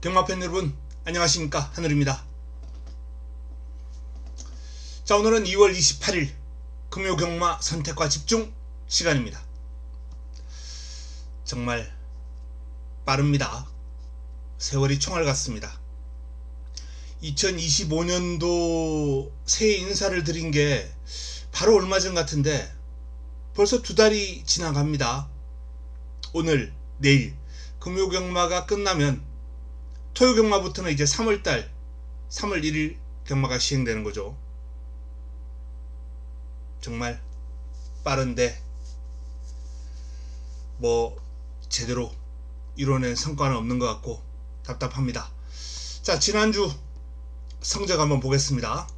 경마팬 여러분 안녕하십니까, 하늘입니다. 자, 오늘은 2월 28일 금요 경마 선택과 집중 시간입니다. 정말 빠릅니다. 세월이 총알 같습니다. 2025년도 새해 인사를 드린 게 바로 얼마 전 같은데 벌써 2달이 지나갑니다. 오늘, 내일 금요 경마가 끝나면 토요 경마부터는 이제 3월달 3월 1일 경마가 시행되는 거죠. 정말 빠른데 뭐 제대로 이뤄낸 성과는 없는 것 같고 답답합니다. 자, 지난주 성적 한번 보겠습니다.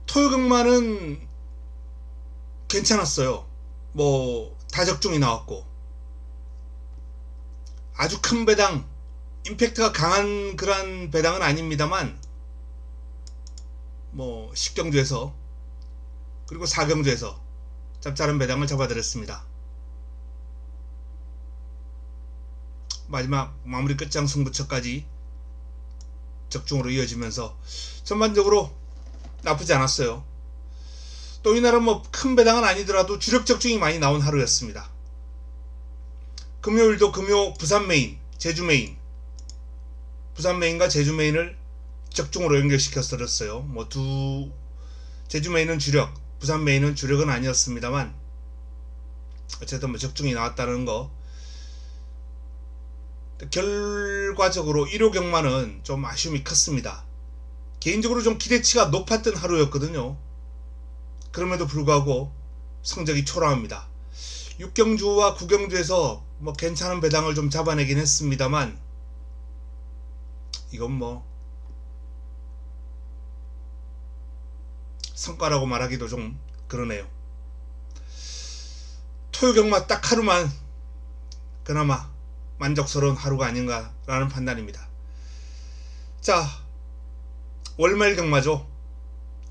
토요 경마는 괜찮았어요. 뭐 다적중이 나왔고 아주 큰 배당, 임팩트가 강한 그런 배당은 아닙니다만 뭐 10경주에서 그리고 4경주에서 짭짤한 배당을 잡아드렸습니다. 마지막 마무리 끝장 승부처까지 적중으로 이어지면서 전반적으로 나쁘지 않았어요. 또 이날은 뭐 큰 배당은 아니더라도 주력 적중이 많이 나온 하루였습니다. 금요일도 금요 부산 메인, 제주 메인, 부산 메인과 제주 메인을 적중으로 연결시켜서 들었어요. 뭐 제주 메인은 주력, 부산 메인은 주력은 아니었습니다만 어쨌든 뭐 적중이 나왔다는 거. 결과적으로 1호 경마는 좀 아쉬움이 컸습니다. 개인적으로 좀 기대치가 높았던 하루였거든요. 그럼에도 불구하고 성적이 초라합니다. 6경주와 9경주에서 뭐 괜찮은 배당을 좀 잡아내긴 했습니다만 이건 뭐 성과라고 말하기도 좀 그러네요. 토요 경마 딱 하루만 그나마 만족스러운 하루가 아닌가 라는 판단입니다. 자, 월말 경마죠.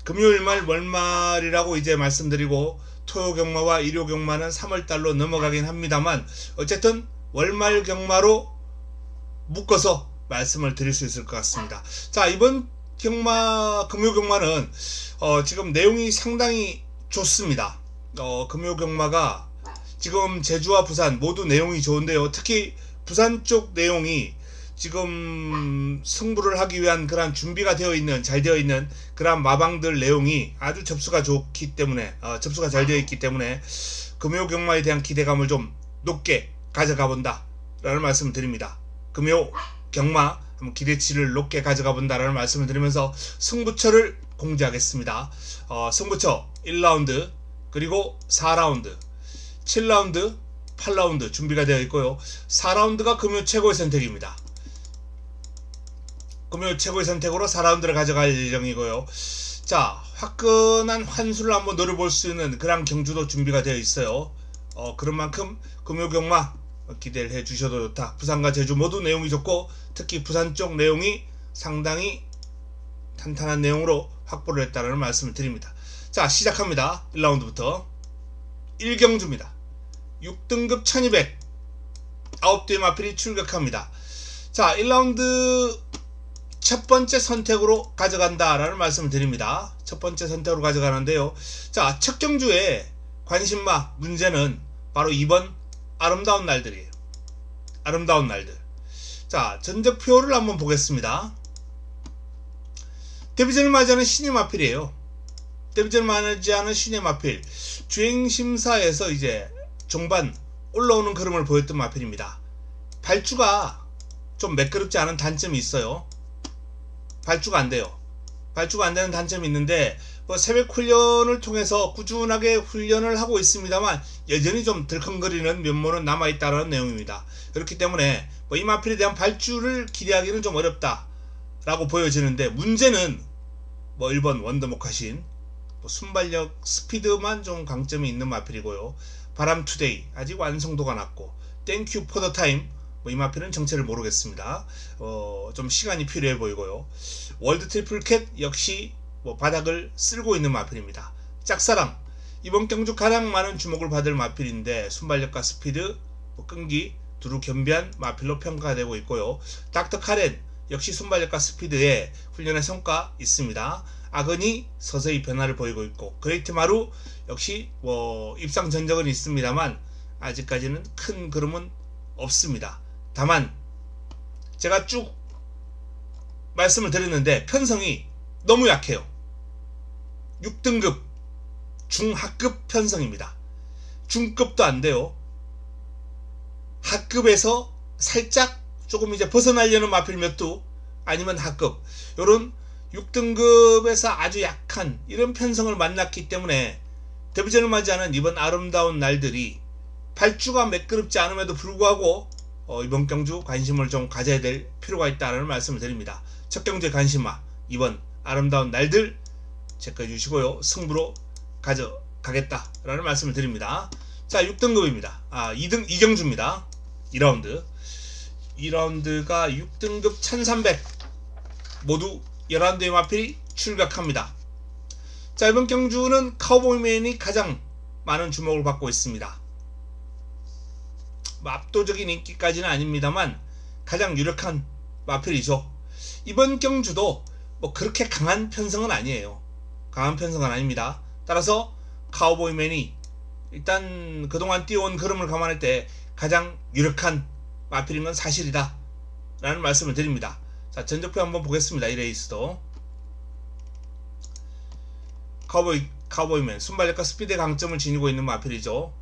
금요일말 월말이라고 이제 말씀드리고 토요 경마와 일요 경마는 3월달로 넘어가긴 합니다만 어쨌든 월말 경마로 묶어서 말씀을 드릴 수 있을 것 같습니다. 자, 이번 경마, 금요 경마는 지금 내용이 상당히 좋습니다. 금요 경마가 지금 제주와 부산 모두 내용이 좋은데요. 특히 부산 쪽 내용이 지금 승부를 하기 위한 그런 준비가 되어 있는, 잘 되어 있는 그런 마방들 내용이 아주 접수가 좋기 때문에, 접수가 잘 되어 있기 때문에 금요 경마에 대한 기대감을 좀 높게 가져가 본다 라는 말씀을 드립니다. 금요 경마 기대치를 높게 가져가 본다 라는 말씀을 드리면서 승부처를 공지하겠습니다. 승부처 1라운드 그리고 4라운드 7라운드 8라운드 준비가 되어 있고요. 4라운드가 금요 최고의 선택입니다. 금요 최고의 선택으로 4라운드를 가져갈 예정이고요. 자, 화끈한 환수를 한번 노려볼 수 있는 그런 경주도 준비가 되어 있어요. 그런 만큼 금요 경마 기대를 해 주셔도 좋다. 부산과 제주 모두 내용이 좋고 특히 부산 쪽 내용이 상당히 탄탄한 내용으로 확보를 했다는 말씀을 드립니다. 자, 시작합니다. 1라운드부터 1경주입니다. 6등급 1200 9대의 마필이 출격합니다. 자, 1라운드 첫 번째 선택으로 가져간다 라는 말씀을 드립니다. 첫 번째 선택으로 가져가는데요. 자, 첫 경주에 관심마 문제는 바로 2번 아름다운 날들이에요. 아름다운 날들. 자, 전적표를 한번 보겠습니다. 데뷔전을 맞이하는 신의 마필이에요. 데뷔전을 맞이하는 신의 마필. 주행심사에서 이제 종반 올라오는 흐름을 보였던 마필입니다. 발주가 좀 매끄럽지 않은 단점이 있어요. 발주가 안 돼요. 발주가 안 되는 단점이 있는데 뭐 새벽 훈련을 통해서 꾸준하게 훈련을 하고 있습니다만 여전히 좀 들컹거리는 면모는 남아있다는 내용입니다. 그렇기 때문에 뭐 이 마필에 대한 발주를 기대하기는 좀 어렵다 라고 보여지는데 문제는 뭐 1번 원더목하신 뭐 순발력 스피드만 좀 강점이 있는 마필이고요. 바람투데이 아직 완성도가 낮고 땡큐 포더타임 뭐 이 마필은 정체를 모르겠습니다. 좀 시간이 필요해 보이고요. 월드 트리플캣 역시 뭐 바닥을 쓸고 있는 마필입니다. 짝사랑 이번 경주 가장 많은 주목을 받을 마필인데 순발력과 스피드, 뭐 끈기, 두루 겸비한 마필로 평가되고 있고요. 닥터 카렌 역시 순발력과 스피드에 훈련의 성과 있습니다. 아그니 서서히 변화를 보이고 있고, 그레이트 마루 역시 입상 전적은 있습니다만 아직까지는 큰 그름은 없습니다. 다만 제가 쭉 말씀을 드렸는데 편성이 너무 약해요. 6등급 중하급 편성입니다. 중급도 안 돼요. 하급에서 살짝 조금 이제 벗어나려는 마필 몇 두, 아니면 하급, 요런 6등급에서 아주 약한 이런 편성을 만났기 때문에 데뷔전을 맞이하는 이번 아름다운 날들이 발주가 매끄럽지 않음에도 불구하고 이번 경주 관심을 좀 가져야 될 필요가 있다는 말씀을 드립니다. 첫 경주의 관심마 이번 아름다운 날들 체크해 주시고요. 승부로 가져가겠다라는 말씀을 드립니다. 자, 6등급입니다. 2경주입니다. 2라운드. 2라운드가 6등급 1300 모두 11대의 마필이 출격합니다. 자, 이번 경주는 카우보이맨이 가장 많은 주목을 받고 있습니다. 압도적인 인기까지는 아닙니다만 가장 유력한 마필이죠. 이번 경주도 그렇게 강한 편성은 아니에요. 강한 편성은 아닙니다. 따라서 카우보이맨이 일단 그동안 띄워온 흐름을 감안할 때 가장 유력한 마필인 건 사실이다 라는 말씀을 드립니다. 자, 전적표 한번 보겠습니다. 이 레이스도 카우보이맨 순발력과 스피드의 강점을 지니고 있는 마필이죠.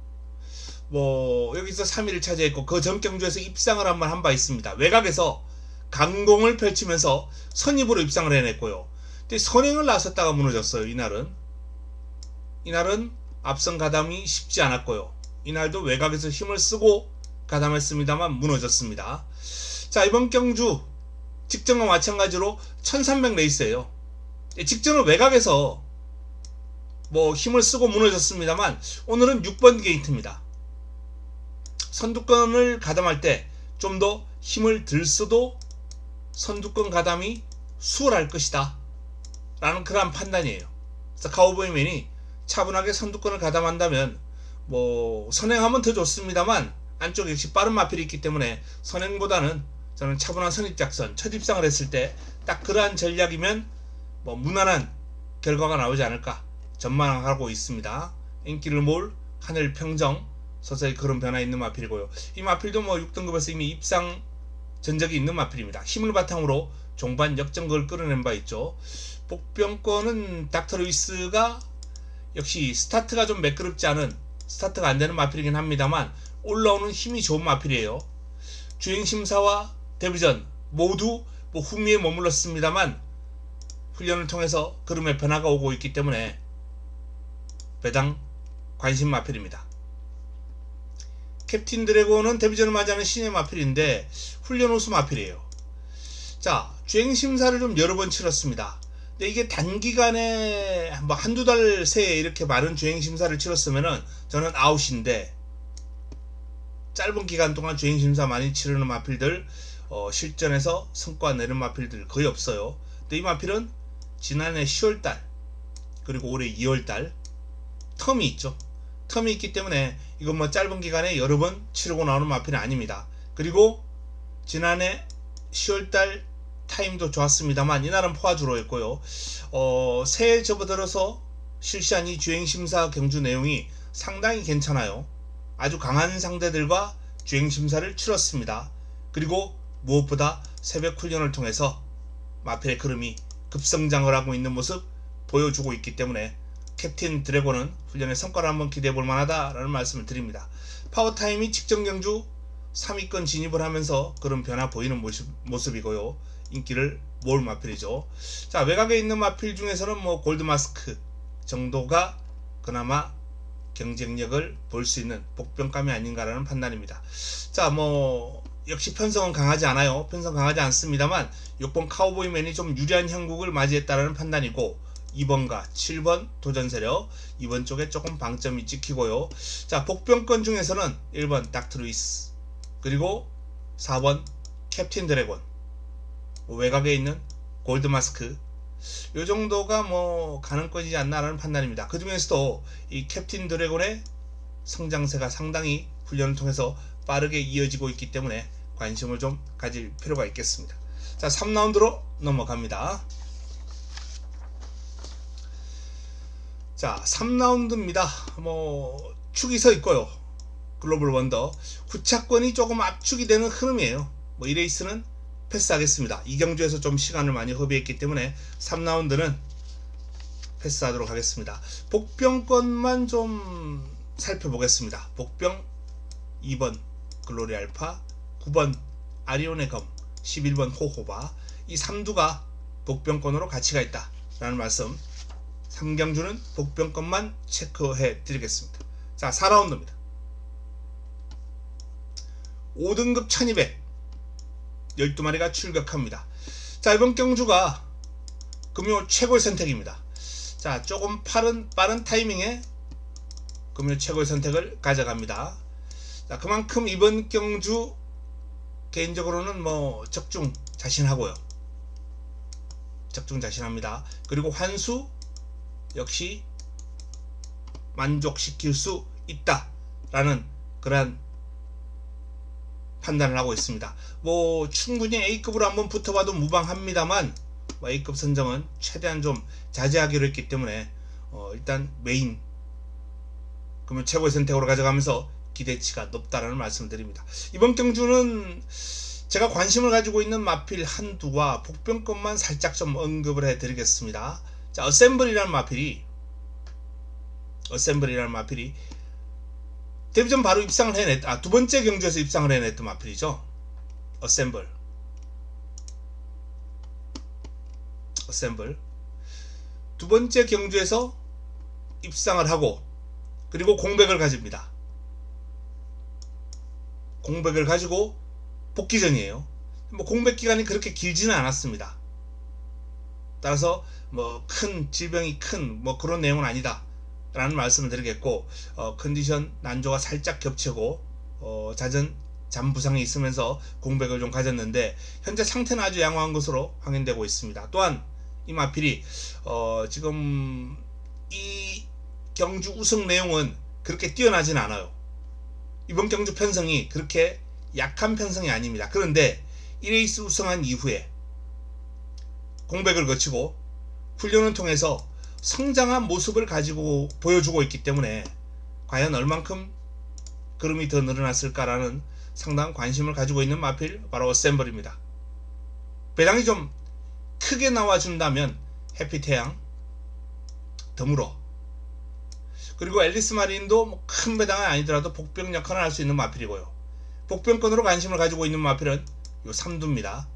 여기서 3위를 차지했고 그 전 경주에서 입상을 한 바 있습니다. 외곽에서 강공을 펼치면서 선입으로 입상을 해냈고요. 근데 선행을 나섰다가 무너졌어요. 이날은 앞선 가담이 쉽지 않았고요. 이날도 외곽에서 힘을 쓰고 가담했습니다만 무너졌습니다. 자, 이번 경주 직전과 마찬가지로 1300 레이스예요. 직전은 외곽에서 힘을 쓰고 무너졌습니다만 오늘은 6번 게이트입니다. 선두권을 가담할 때 좀 더 힘을 들 수도 선두권 가담이 수월할 것이다 라는 그런 판단이에요. 그래서 카우보이맨이 차분하게 선두권을 가담한다면 선행하면 더 좋습니다만 안쪽에 역시 빠른 마필이 있기 때문에 선행보다는 저는 차분한 선입작선, 첫 입상을 했을 때 딱 그러한 전략이면 무난한 결과가 나오지 않을까 전망하고 있습니다. 인기를 모을 하늘 평정, 서서히 그런 변화 있는 마필이고요. 이 마필도 6등급에서 이미 입상 전적이 있는 마필입니다. 힘을 바탕으로 종반 역전극을 끌어낸 바 있죠. 복병권은 닥터 루이스가 역시 스타트가 좀 매끄럽지 않은, 스타트가 안 되는 마필이긴 합니다만 올라오는 힘이 좋은 마필이에요. 주행심사와 데뷔전 모두 후미에 머물렀습니다만 훈련을 통해서 그름의 변화가 오고 있기 때문에 배당 관심 마필입니다. 캡틴 드래곤은 데뷔전을 맞이하는 신의 마필인데 훈련 우수 마필이에요. 자, 주행심사를 좀 여러 번 치렀습니다. 근데 이게 단기간에 한두 달 새에 이렇게 많은 주행심사를 치렀으면은 저는 아웃인데, 짧은 기간 동안 주행심사 많이 치르는 마필들, 실전에서 성과 내는 마필들 거의 없어요. 근데 이 마필은 지난해 10월달 그리고 올해 2월달 텀이 있죠. 텀이 있기 때문에 이건 짧은 기간에 여러 번 치르고 나오는 마필은 아닙니다. 그리고 지난해 10월달 타임도 좋았습니다만 이날은 포화주로 했고요. 새해 접어들어서 실시한 이 주행심사 경주 내용이 상당히 괜찮아요. 아주 강한 상대들과 주행심사를 치렀습니다. 그리고 무엇보다 새벽 훈련을 통해서 마필의 흐름이 급성장을 하고 있는 모습 보여주고 있기 때문에 캡틴 드래곤은 훈련의 성과를 한번 기대해 볼 만하다라는 말씀을 드립니다. 파워타임이 직전 경주 3위권 진입을 하면서 그런 변화 보이는 모습이고요. 인기를 모을 마필이죠. 자, 외곽에 있는 마필 중에서는 골드마스크 정도가 그나마 경쟁력을 볼 수 있는 복병감이 아닌가라는 판단입니다. 자, 역시 편성은 강하지 않아요. 편성 강하지 않습니다만 6번 카우보이맨이 좀 유리한 형국을 맞이했다라는 판단이고, 2번과 7번 도전 세력, 2번 쪽에 조금 방점이 찍히고요. 자, 복병권 중에서는 1번 닥터 루이스, 그리고 4번 캡틴 드래곤, 외곽에 있는 골드마스크, 요 정도가 가능권이지 않나라는 판단입니다. 그 중에서도 이 캡틴 드래곤의 성장세가 상당히 훈련을 통해서 빠르게 이어지고 있기 때문에 관심을 좀 가질 필요가 있겠습니다. 자, 3라운드로 넘어갑니다. 자, 3라운드입니다. 축이 서 있고요. 글로벌 원더 후차권이 조금 압축이 되는 흐름이에요. 이 레이스는 패스하겠습니다. 이 경주에서 좀 시간을 많이 허비했기 때문에 3라운드는 패스하도록 하겠습니다. 복병권만 좀 살펴보겠습니다. 복병 2번 글로리 알파, 9번 아리온의 검, 11번 호호바, 이 3두가 복병권으로 가치가 있다 라는 말씀. 3경주는 복병권만 체크해 드리겠습니다. 자, 4라운드입니다. 5등급 1200 12마리가 출격합니다. 자, 이번 경주가 금요 최고의 선택입니다. 자, 조금 빠른 타이밍에 금요 최고의 선택을 가져갑니다. 자, 그만큼 이번 경주 개인적으로는 적중 자신하고요. 적중 자신합니다. 그리고 환수 역시 만족시킬 수 있다라는 그러한 판단을 하고 있습니다. 충분히 A급으로 한번 붙어봐도 무방합니다만 A급 선정은 최대한 좀 자제하기로 했기 때문에 일단 메인 그러면 최고의 선택으로 가져가면서 기대치가 높다라는 말씀을 드립니다. 이번 경주는 제가 관심을 가지고 있는 마필 한두와 복병권만 살짝 좀 언급을 해 드리겠습니다. 자, 어셈블이라는 마필이 데뷔전 바로 입상을 해냈, 두 번째 경주에서 입상을 해냈던 마필이죠. 어셈블. 두 번째 경주에서 입상을 하고 그리고 공백을 가집니다. 공백을 가지고 복귀전이에요. 공백 기간이 그렇게 길지는 않았습니다. 따라서 큰 질병이 큰 그런 내용은 아니다 라는 말씀을 드리겠고, 컨디션 난조가 살짝 겹치고 잦은 잠 부상이 있으면서 공백을 좀 가졌는데 현재 상태는 아주 양호한 것으로 확인되고 있습니다. 또한 이 마필이 지금 이 경주 우승 내용은 그렇게 뛰어나진 않아요. 이번 경주 편성이 그렇게 약한 편성이 아닙니다. 그런데 1레이스 우승한 이후에 공백을 거치고 훈련을 통해서 성장한 모습을 가지고 보여주고 있기 때문에 과연 얼만큼 걸음이 더 늘어났을까라는 상당한 관심을 가지고 있는 마필 바로 어셈블입니다. 배당이 좀 크게 나와준다면 해피태양, 드물어, 그리고 앨리스 마린도 큰 배당은 아니더라도 복병 역할을 할 수 있는 마필이고요. 복병권으로 관심을 가지고 있는 마필은 요 3두입니다.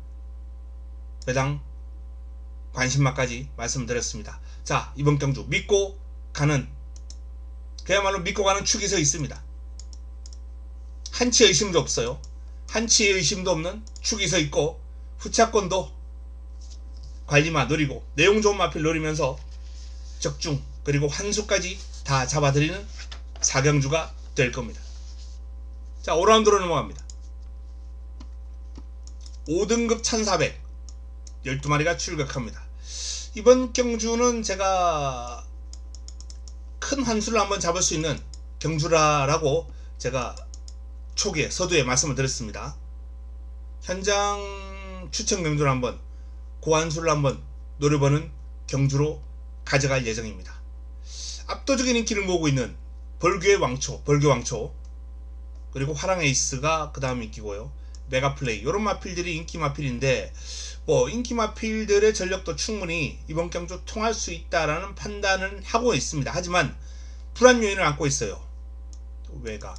배당 관심마까지 말씀드렸습니다. 자, 이번 경주 믿고 가는, 그야말로 믿고 가는 축이 서 있습니다. 한치의 의심도 없어요. 한치의 의심도 없는 축이 서 있고 후차권도 관리만 노리고 내용 좋은 마필 노리면서 적중 그리고 환수까지 다 잡아드리는 4경주가 될 겁니다. 자, 5라운드로 넘어갑니다. 5등급 1400 12마리가 출격합니다. 이번 경주는 제가 큰 환수를 한번 잡을 수 있는 경주라고 제가 초기에 서두에 말씀을 드렸습니다. 현장 추천 경주를 한번 고환수를 한번 노려보는 경주로 가져갈 예정입니다. 압도적인 인기를 모으고 있는 벌교의 왕초, 그리고 화랑 에이스가 그 다음 인기고요. 메가플레이, 이런 마필들이 인기 마필인데 인기 마필들의 전력도 충분히 이번 경주 통할 수 있다라는 판단을 하고 있습니다. 하지만 불안 요인을 안고 있어요. 외곽,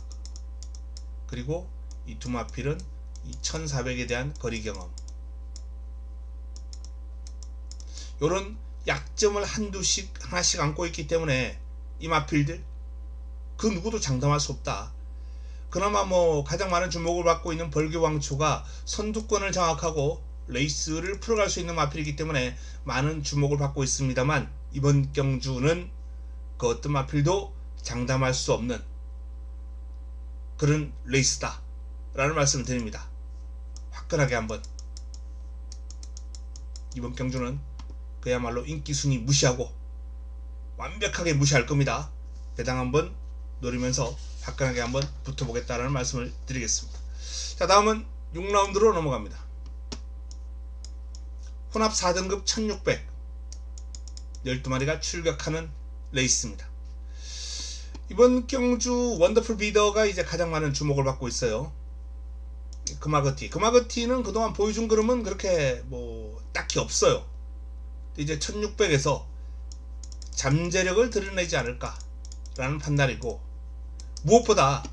그리고 이 두 마필은 이 1400에 대한 거리 경험, 요런 약점을 하나씩 안고 있기 때문에 이 마필들 그 누구도 장담할 수 없다. 그나마 가장 많은 주목을 받고 있는 벌교왕초가 선두권을 장악하고 레이스를 풀어갈 수 있는 마필이기 때문에 많은 주목을 받고 있습니다만 이번 경주는 그 어떤 마필도 장담할 수 없는 그런 레이스다 라는 말씀을 드립니다. 화끈하게 한번 이번 경주는 그야말로 인기순위 무시하고 완벽하게 무시할 겁니다. 배당 한번 노리면서 화끈하게 한번 붙어보겠다라는 말씀을 드리겠습니다. 자, 다음은 6라운드로 넘어갑니다. 혼합 4등급 1600 12마리가 출격하는 레이스입니다. 이번 경주 원더풀 비더가 이제 가장 많은 주목을 받고 있어요. 금화거티는 그동안 보여준 그림은 그렇게 뭐 딱히 없어요. 이제 1600에서 잠재력을 드러내지 않을까 라는 판단이고, 무엇보다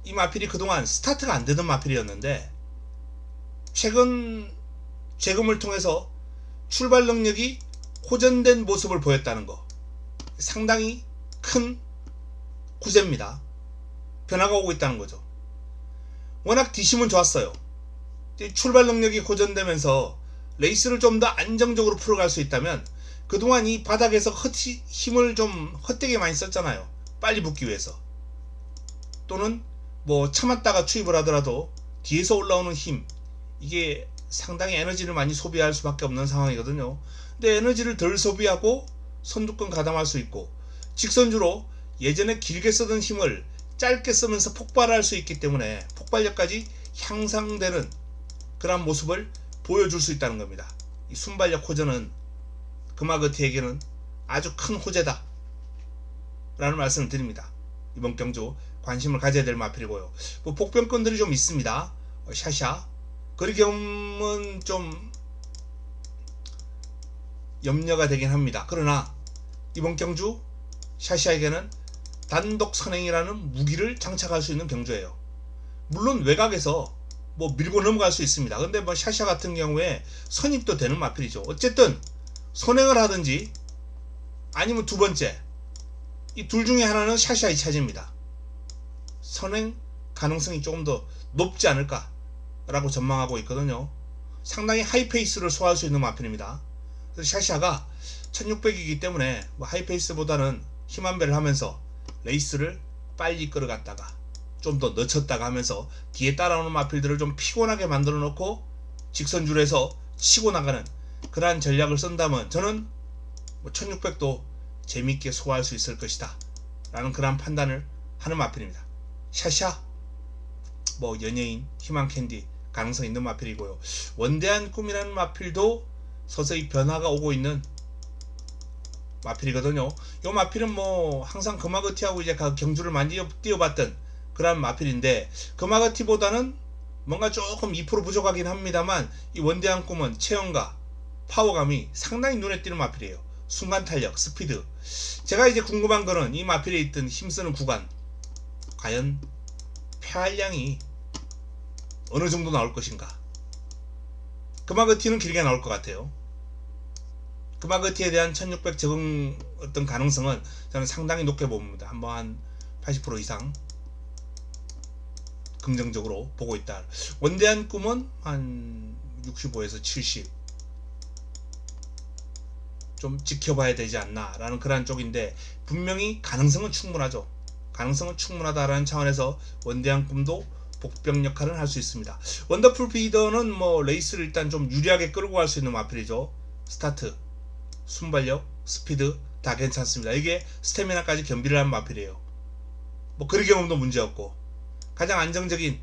이 마필이 그동안 스타트가 안 되던 마필이었는데 최근 재검을 통해서 출발 능력이 호전된 모습을 보였다는 거, 상당히 큰 구제입니다. 변화가 오고 있다는 거죠. 워낙 뒷심은 좋았어요. 출발 능력이 호전되면서 레이스를 좀 더 안정적으로 풀어갈 수 있다면, 그동안 이 바닥에서 힘을 좀 헛되게 많이 썼잖아요. 빨리 붙기 위해서. 또는 뭐 참았다가 추입을 하더라도 뒤에서 올라오는 힘, 이게 상당히 에너지를 많이 소비할 수밖에 없는 상황이거든요. 근데 에너지를 덜 소비하고 선두권 가담할 수 있고, 직선주로 예전에 길게 쓰던 힘을 짧게 쓰면서 폭발할 수 있기 때문에 폭발력까지 향상되는 그런 모습을 보여줄 수 있다는 겁니다. 이 순발력 호전은 금화거티에게는 아주 큰 호재다 라는 말씀을 드립니다. 이번 경주 관심을 가져야 될 마필이고요. 뭐 복병권들이 좀 있습니다. 샤샤, 거리겸은 좀 염려가 되긴 합니다. 그러나 이번 경주 샤샤에게는 단독 선행이라는 무기를 장착할 수 있는 경주예요. 물론 외곽에서 뭐 밀고 넘어갈 수 있습니다. 근데 뭐 샤샤 같은 경우에 선입도 되는 마필이죠. 어쨌든 선행을 하든지 아니면 두 번째, 이 둘 중에 하나는 샤샤의 차지입니다. 선행 가능성이 조금 더 높지 않을까 라고 전망하고 있거든요. 상당히 하이페이스를 소화할 수 있는 마필입니다. 그래서 샤샤가 1600이기 때문에 뭐 하이페이스보다는 힘 한 배를 하면서 레이스를 빨리 끌어갔다가 좀 더 늦췄다가 하면서 뒤에 따라오는 마필들을 좀 피곤하게 만들어 놓고 직선줄에서 치고 나가는 그러한 전략을 쓴다면 저는 뭐 1600도 재미있게 소화할 수 있을 것이다 라는 그러한 판단을 하는 마필입니다. 샤샤, 뭐 연예인, 희망캔디 가능성 있는 마필이고요. 원대한 꿈이라는 마필도 서서히 변화가 오고 있는 마필이거든요. 이 마필은 뭐 항상 금화거티하고 이제 경주를 많이 뛰어봤던 그런 마필인데, 금화거티보다는 뭔가 조금 2% 부족하긴 합니다만 이 원대한 꿈은 체형과 파워감이 상당히 눈에 띄는 마필이에요. 순간 탄력, 스피드. 제가 이제 궁금한 거는 이 마필에 있던 힘쓰는 구간, 과연 폐활량이 어느 정도 나올 것인가. 금화거티는 길게 나올 것 같아요. 금화거티에 대한 1600 적응 어떤 가능성은 저는 상당히 높게 봅니다. 한번 한 80% 이상 긍정적으로 보고 있다. 원대한 꿈은 한 65에서 70 좀 지켜봐야 되지 않나 라는 그런 쪽인데, 분명히 가능성은 충분하죠. 가능성은 충분하다라는 차원에서 원대한 꿈도 복병 역할을 할 수 있습니다. 원더풀 비더는 뭐 레이스를 일단 좀 유리하게 끌고 갈 수 있는 마필이죠. 스타트, 순발력, 스피드 다 괜찮습니다. 이게 스태미나까지 겸비를 한 마필이에요. 뭐 그리 경험도 문제없고 가장 안정적인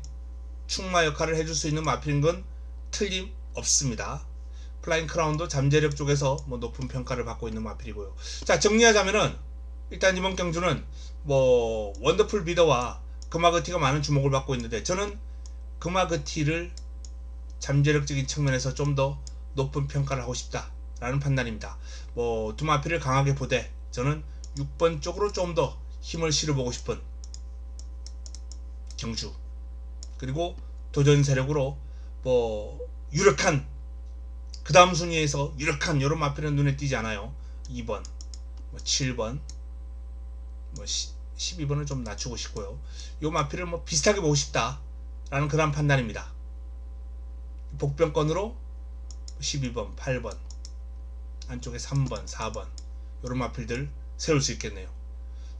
충마 역할을 해줄 수 있는 마필인 건 틀림없습니다. 플라잉 크라운도 잠재력 쪽에서 뭐 높은 평가를 받고 있는 마필이고요. 자, 정리하자면은 일단 이번 경주는 뭐 원더풀 비더와 금화거티가 많은 주목을 받고 있는데, 저는 금화거티를 잠재력적인 측면에서 좀 더 높은 평가를 하고 싶다 라는 판단입니다. 뭐 두 마필을 강하게 보되 저는 6번 쪽으로 좀 더 힘을 실어보고 싶은 경주, 그리고 도전 세력으로 뭐 유력한 그 다음 순위에서 유력한 이런 마필은 눈에 띄지 않아요. 2번, 뭐 7번, 뭐 12번을 좀 낮추고 싶고요. 요 마필을 뭐 비슷하게 보고 싶다 라는 그런 판단입니다. 복병권으로 12번, 8번, 안쪽에 3번, 4번 요런 마필들 세울 수 있겠네요.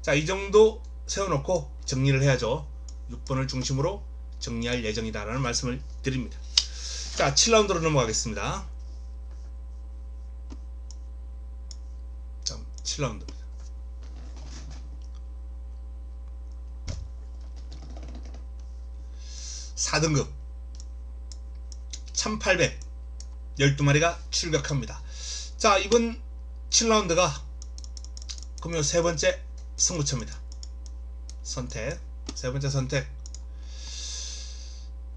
자, 이 정도 세워놓고 정리를 해야죠. 6번을 중심으로 정리할 예정이다 라는 말씀을 드립니다. 자, 7라운드로 넘어가겠습니다. 자, 7라운드입니다. 4등급 1800 12마리가 출격합니다. 자, 이번 7라운드가 금요 세 번째 승부처입니다. 선택, 세 번째 선택.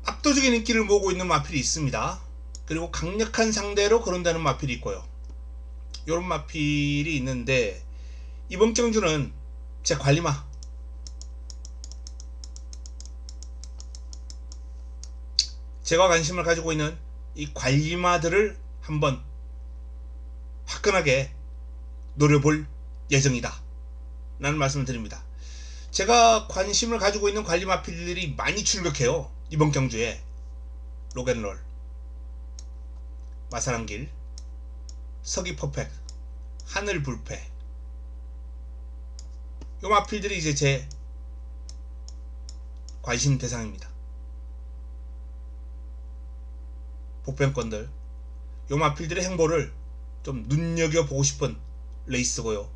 압도적인 인기를 모으고 있는 마필이 있습니다. 그리고 강력한 상대로 거론되는 마필이 있고요. 요런 마필이 있는데, 이번 경주는 제 관리마 제가 관심을 가지고 있는 이 관리마들을 한번 화끈하게 노려볼 예정이다 라는 말씀을 드립니다. 제가 관심을 가지고 있는 관리마필들이 많이 출격해요. 이번 경주에 록앤롤, 마사랑길, 서귀퍼펙, 하늘불패, 요 마필들이 이제 제 관심 대상입니다. 복병권들, 요 마필들의 행보를 좀 눈여겨보고 싶은 레이스고요.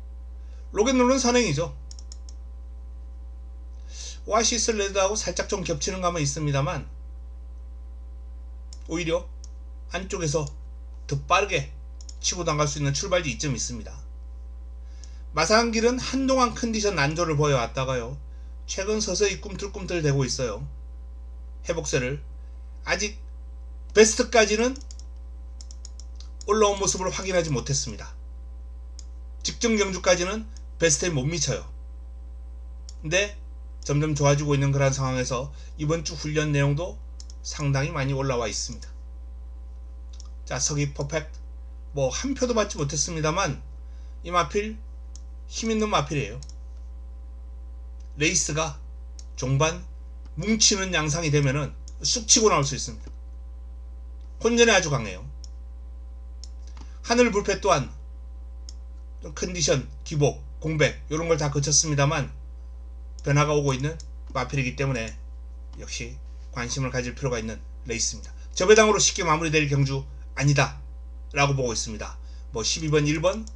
록앤롤은 선행이죠. 오아시스 레드하고 살짝 좀 겹치는 감은 있습니다만 오히려 안쪽에서 더 빠르게 치고 나갈 수 있는 출발지 이점이 있습니다. 마사랑길은 한동안 컨디션 난조를 보여왔다가요, 최근 서서히 꿈틀꿈틀 대고 있어요. 회복세를 아직 베스트까지는 올라온 모습을 확인하지 못했습니다. 직전 경주까지는 베스트에 못 미쳐요. 근데 점점 좋아지고 있는 그런 상황에서 이번 주 훈련 내용도 상당히 많이 올라와 있습니다. 자, 서귀퍼펙 뭐 한 표도 받지 못했습니다만 이 마필 힘있는 마필이에요. 레이스가 종반 뭉치는 양상이 되면은 쑥 치고 나올 수 있습니다. 혼전에 아주 강해요. 하늘불패 또한 컨디션, 기복, 공백 이런 걸 다 거쳤습니다만 변화가 오고 있는 마필이기 때문에 역시 관심을 가질 필요가 있는 레이스입니다. 저배당으로 쉽게 마무리될 경주 아니다 라고 보고 있습니다. 뭐 12번 1번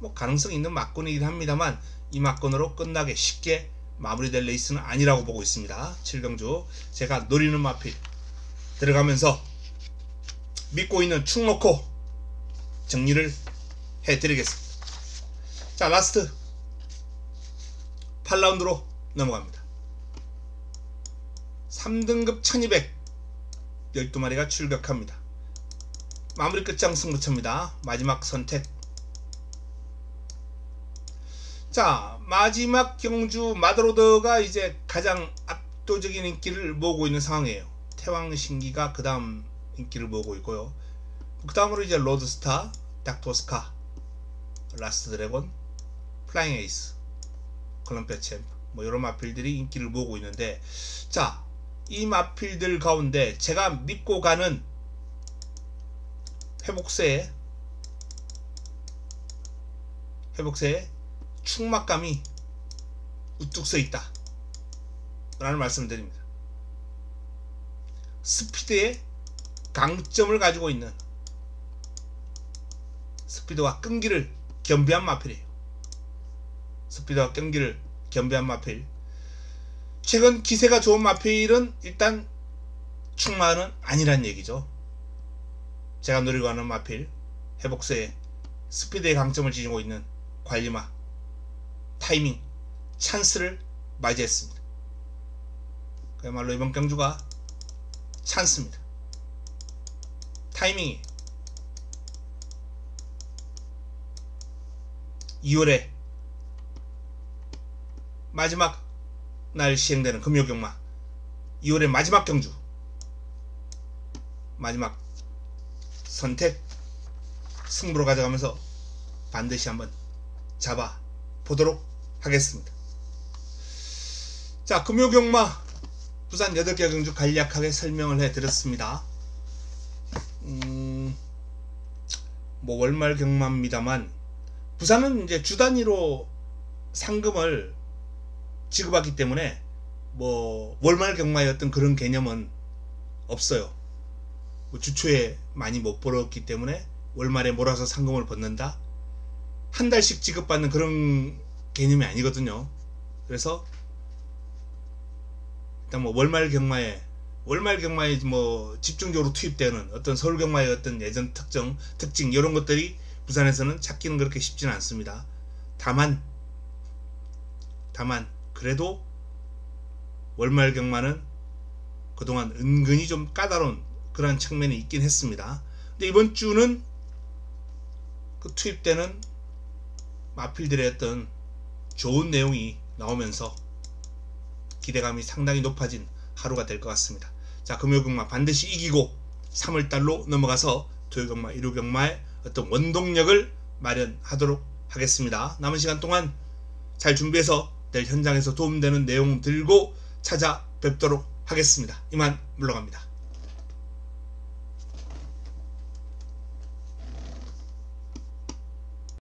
뭐 가능성 있는 막권이긴 합니다만 이 막권으로 끝나게 쉽게 마무리될 레이스는 아니라고 보고 있습니다. 7경주 제가 노리는 마필 들어가면서 믿고 있는 축 놓고 정리를 해드리겠습니다. 자, 라스트 8라운드로 넘어갑니다. 3등급 1200 12마리가 출격합니다. 마무리 끝장 승부처입니다. 마지막 선택. 자, 마지막 경주 마더로더가 이제 가장 압도적인 인기를 모으고 있는 상황이에요. 태왕신기가 그 다음 인기를 모으고 있고요. 그 다음으로 이제 로드스타, 닥토스카, 라스트 드래곤, 플라잉 에이스, 컬럼페어 챔프 뭐 이런 마필들이 인기를 모으고 있는데, 자, 이 마필들 가운데 제가 믿고 가는 회복세에 축막감이 우뚝 서 있다 라는 말씀을 드립니다. 스피드에 강점을 가지고 있는, 스피드와 끈기를 겸비한 마필이에요. 스피드와 끈기를 겸비한 마필. 최근 기세가 좋은 마필은 일단 축마는 아니란 얘기죠. 제가 노리고 하는 마필, 회복세에 스피드의 강점을 지니고 있는 관리마, 타이밍, 찬스를 맞이했습니다. 그야말로 이번 경주가 찬스입니다. 타이밍이 2월에 마지막 날 시행되는 금요경마 2월의 마지막 경주, 마지막 선택 승부로 가져가면서 반드시 한번 잡아 보도록 하겠습니다. 자, 금요경마 부산 8개 경주 간략하게 설명을 해드렸습니다. 뭐 월말 경마입니다만 부산은 이제 주 단위로 상금을 지급하기 때문에 뭐 월말 경마의 어떤 그런 개념은 없어요. 뭐 주초에 많이 못 벌었기 때문에 월말에 몰아서 상금을 받는다, 한 달씩 지급받는 그런 개념이 아니거든요. 그래서 일단 뭐 월말 경마에 월말 경마에 뭐 집중적으로 투입되는 어떤 서울 경마의 어떤 예전 특징 이런 것들이 부산에서는 찾기는 그렇게 쉽지는 않습니다. 다만 그래도 월말 경마는 그동안 은근히 좀 까다로운 그런 측면이 있긴 했습니다. 근데 이번 주는 그 투입되는 마필들의 어떤 좋은 내용이 나오면서 기대감이 상당히 높아진 하루가 될 것 같습니다. 자, 금요경마 반드시 이기고 3월달로 넘어가서 토요경마, 일요경마의 어떤 원동력을 마련하도록 하겠습니다. 남은 시간 동안 잘 준비해서 내일 현장에서 도움되는 내용 들고 찾아뵙도록 하겠습니다. 이만 물러갑니다.